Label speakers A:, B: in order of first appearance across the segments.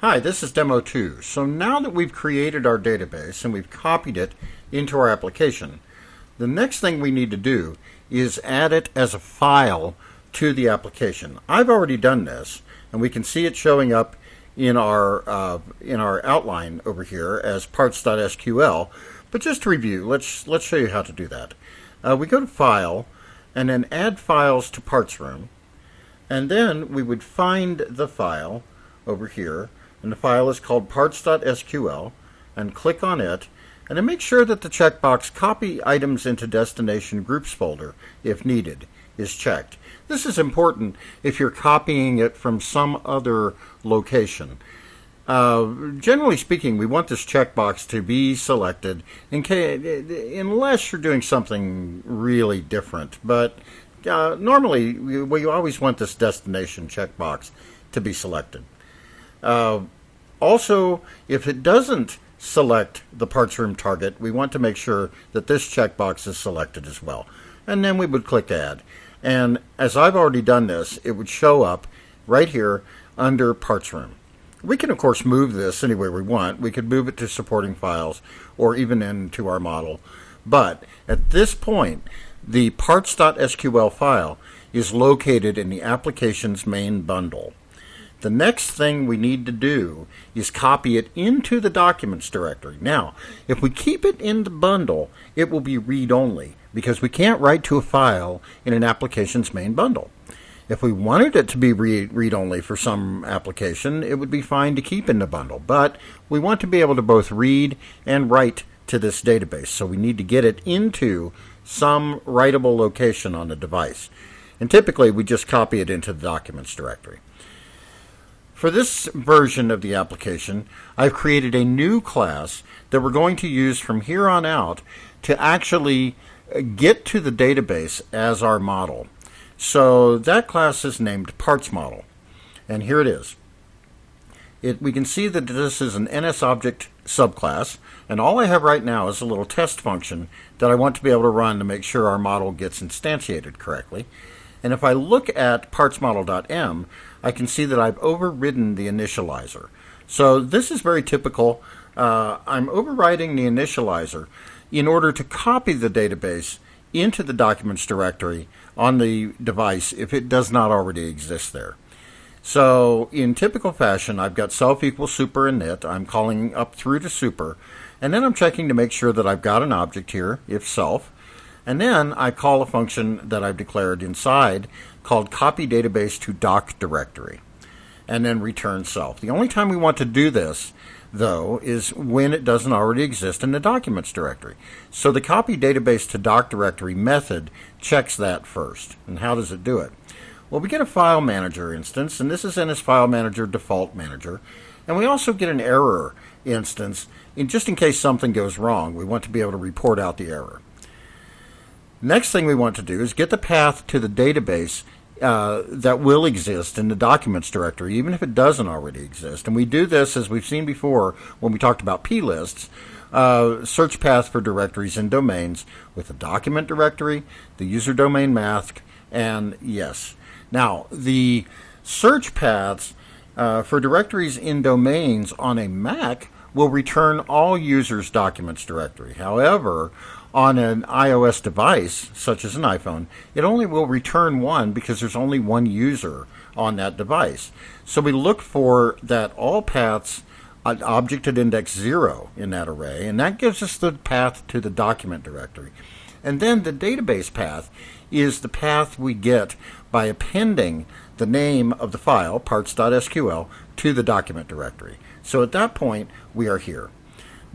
A: Hi, this is Demo 2. So now that we've created our database and we've copied it into our application, the next thing we need to do is add it as a file to the application. I've already done this, and we can see it showing up in our outline over here as parts.sql. But just to review, let's show you how to do that. We go to File, and then Add Files to Parts Room, and then we would find the file over here, and the file is called parts.sql, and click on it, and then make sure that the checkbox Copy Items into Destination Groups folder, if needed, is checked. This is important if you're copying it from some other location. Generally speaking, we want this checkbox to be selected unless you're doing something really different. But normally, we always want this destination checkbox to be selected. Also, if it doesn't select the parts room target, we want to make sure that this checkbox is selected as well. And then we would click Add. And as I've already done this, it would show up right here under Parts Room. We can, of course, move this anywhere we want. We could move it to supporting files or even into our model. But at this point, the parts.sql file is located in the application's main bundle. The next thing we need to do is copy it into the Documents directory. Now, if we keep it in the bundle, it will be read-only because we can't write to a file in an application's main bundle. If we wanted it to be read-only for some application, it would be fine to keep in the bundle. But we want to be able to both read and write to this database, so we need to get it into some writable location on the device. And typically, we just copy it into the Documents directory. For this version of the application, I've created a new class that we're going to use from here on out to actually get to the database as our model. So that class is named Parts Model, and here it is. We can see that this is an NSObject subclass, and all I have right now is a little test function that I want to be able to run to make sure our model gets instantiated correctly. And if I look at partsmodel.m, I can see that I've overridden the initializer. So this is very typical. I'm overriding the initializer in order to copy the database into the Documents directory on the device if it does not already exist there. So in typical fashion, I've got self equals super init. I'm calling up through to super, and then I'm checking to make sure that I've got an object here, if self. And then I call a function that I've declared inside called copy database to doc directory, and then return self. The only time we want to do this, though, is when it doesn't already exist in the Documents directory. So the copy database to doc directory method checks that first. And how does it do it? Well, we get a file manager instance, and this is in its file manager default manager. And we also get an error instance, just in case something goes wrong. We want to be able to report out the error. Next thing we want to do is get the path to the database that will exist in the Documents directory, even if it doesn't already exist. And we do this, as we've seen before when we talked aboutplists, search path for directories and domains with the document directory, the user domain mask, and yes. Now, the search paths for directories in domains on a Mac will return all users' Documents directory. However, on an iOS device, such as an iPhone, it only will return one because there's only one user on that device. So we look for that all paths object at index 0 in that array, and that gives us the path to the document directory. And then the database path is the path we get by appending the name of the file, parts.sql, to the document directory. So at that point, we are here.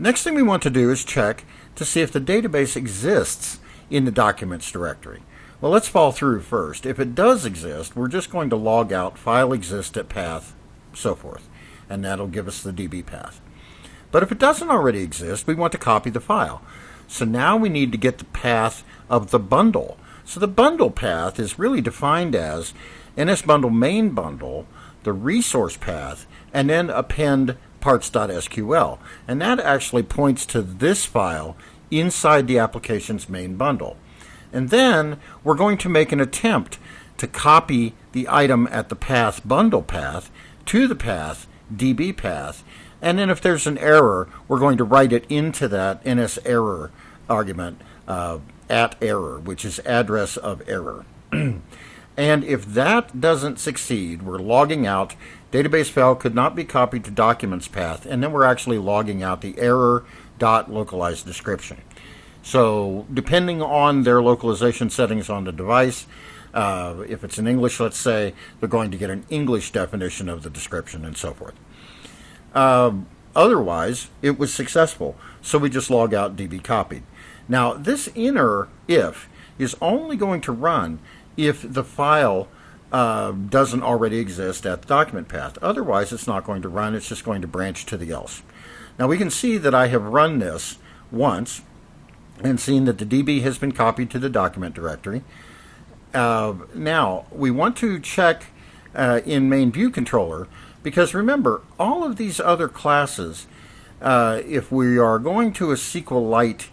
A: Next thing we want to do is check to see if the database exists in the Documents directory. Well, let's fall through first. If it does exist, we're just going to log out file exist at path, so forth, and that'll give us the DB path. But if it doesn't already exist, we want to copy the file. So now we need to get the path of the bundle. So the bundle path is really defined as NSBundle main bundle, the resource path, and then append parts.sql, and that actually points to this file inside the application's main bundle. And then we're going to make an attempt to copy the item at the path bundle path to the path DB path. And then if there's an error, we're going to write it into that NS error argument at error, which is address of error. And if that doesn't succeed, we're logging out database file could not be copied to documents path, and then we're actually logging out the error dot localized description. So depending on their localization settings on the device, if it's in English, let's say, they're going to get an English definition of the description and so forth. Otherwise, it was successful, so we just log out DB copied. Now, this inner if is only going to run if the file doesn't already exist at the document path. Otherwise, it's not going to run. It's just going to branch to the else. Now, we can see that I have run this once and seen that the DB has been copied to the document directory. Now, we want to check in main view controller, because remember, all of these other classes, if we are going to a SQLite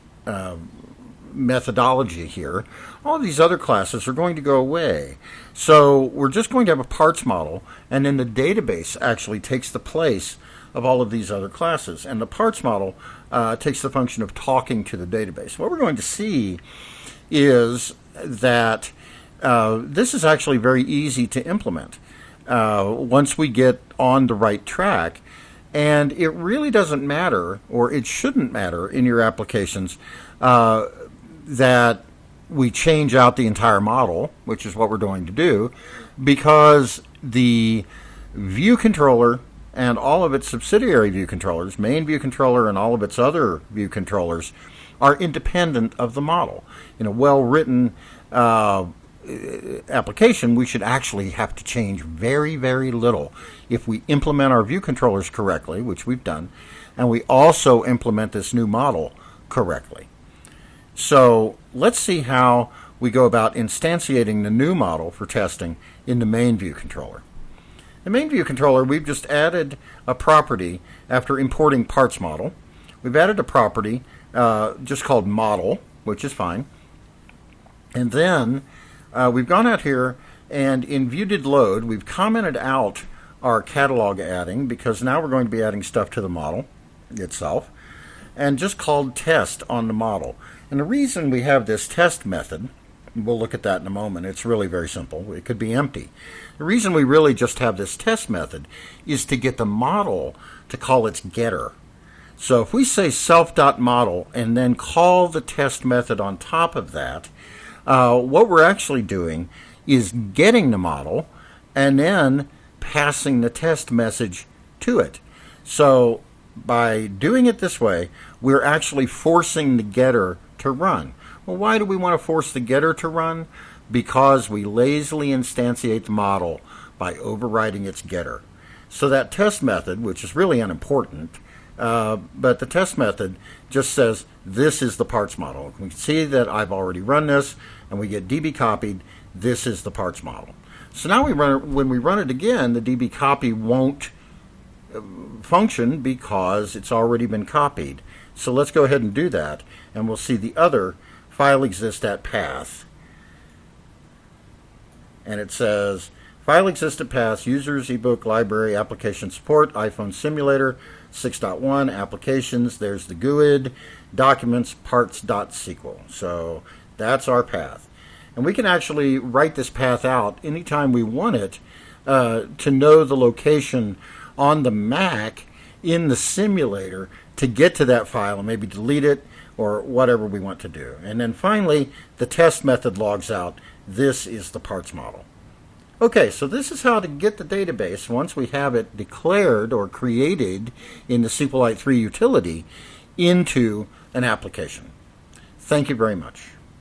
A: methodology here, all of these other classes are going to go away. So we're just going to have a parts model, and then the database actually takes the place of all of these other classes. And the parts model takes the function of talking to the database. What we're going to see is that this is actually very easy to implement once we get on the right track. And it really doesn't matter, or it shouldn't matter in your applications, that we change out the entire model, which is what we're going to do, because the view controller and all of its subsidiary view controllers, main view controller and all of its other view controllers, are independent of the model. In a well-written application, we should actually have to change very, very little if we implement our view controllers correctly, which we've done, and we also implement this new model correctly. So let's see how we go about instantiating the new model for testing in the main view controller. The main view controller, we've just added a property after importing parts model. We've added a property just called model, which is fine. And then we've gone out here, and in view did load, we've commented out our catalog adding, because now we're going to be adding stuff to the model itself, and just called test on the model. And the reason we have this test method, we'll look at that in a moment, it's really very simple. It could be empty. The reason we really just have this test method is to get the model to call its getter. So if we say self.model and then call the test method on top of that, what we're actually doing is getting the model and then passing the test message to it. So by doing it this way, we're actually forcing the getter to run. Well, why do we want to force the getter to run? Because we lazily instantiate the model by overriding its getter. So that test method, which is really unimportant, but the test method just says this is the parts model. We can see that I've already run this, and we get DB copied. This is the parts model. So now when we run it again, the DB copy won't function because it's already been copied. So let's go ahead and do that, and we'll see the other file exists at path. And it says file exists at path, users, ebook, library, application support, iPhone simulator, 6.1, applications, there's the GUID, documents, parts.sql. So that's our path. And we can actually write this path out anytime we want it to know the location on the Mac in the simulator to get to that file and maybe delete it or whatever we want to do. And then finally, the test method logs out, this is the parts model. Okay, so this is how to get the database once we have it declared or created in the SQLite 3 utility into an application. Thank you very much.